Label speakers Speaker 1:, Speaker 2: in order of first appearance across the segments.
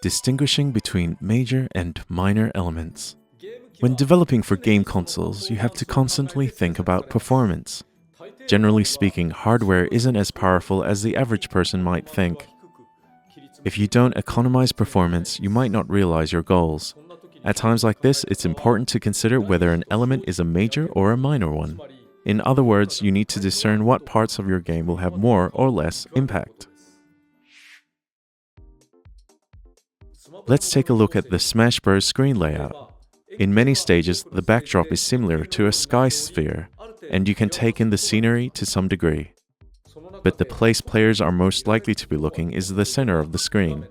Speaker 1: Distinguishing between major and minor elements. When developing for game consoles, you have to constantly think about performance. Generally speaking, hardware isn't as powerful as the average person might think. If you don't economize performance, you might not realize your goals. At times like this, it's important to consider whether an element is a major or a minor one. In other words, you need to discern what parts of your game will have more or less impact. Let's take a look at the Smash Bros. Screen layout. In many stages, the backdrop is similar to a sky sphere, and you can take in the scenery to some degree. But the place players are most likely to be looking is the center of the screen.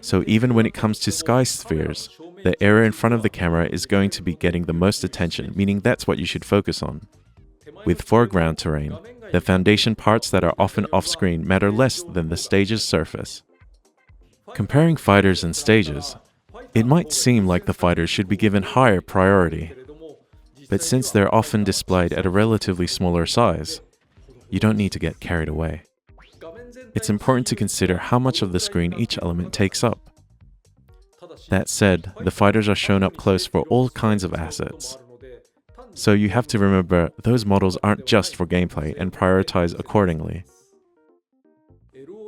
Speaker 1: So even when it comes to sky spheres, the area in front of the camera is going to be getting the most attention, meaning that's what you should focus on. With foreground terrain, the foundation parts that are often off-screen matter less than the stage's surface. Comparing fighters and stages, it might seem like the fighters should be given higher priority. But since they're often displayed at a relatively smaller size, you don't need to get carried away. It's important to consider how much of the screen each element takes up. That said, the fighters are shown up close for all kinds of assets. So you have to remember those models aren't just for gameplay and prioritize accordingly.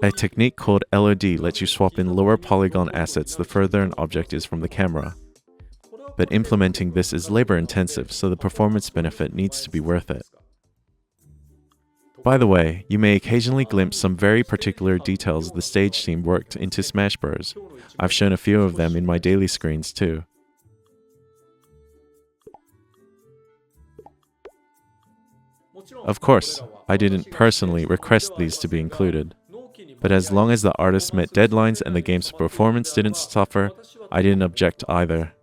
Speaker 1: A technique called LOD lets you swap in lower polygon assets the further an object is from the camera. But implementing this is labor-intensive, so the performance benefit needs to be worth it. By the way, you may occasionally glimpse some very particular details the stage team worked into Smash Bros. I've shown a few of them in my daily screens too. Of course, I didn't personally request these to be included. But as long as the artists met deadlines and the game's performance didn't suffer, I didn't object either.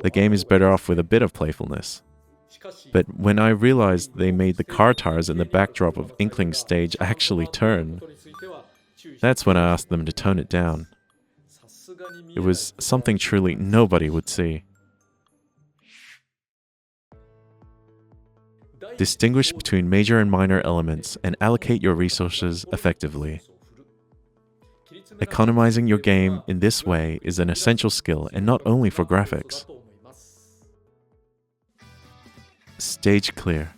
Speaker 1: The game is better off with a bit of playfulness. But when I realized they made the car tires in the backdrop of Inkling's stage actually turn, that's when I asked them to tone it down. It was something truly nobody would see. Distinguish between major and minor elements and allocate your resources effectively. Economizing your game in this way is an essential skill, and not only for graphics. Stage clear.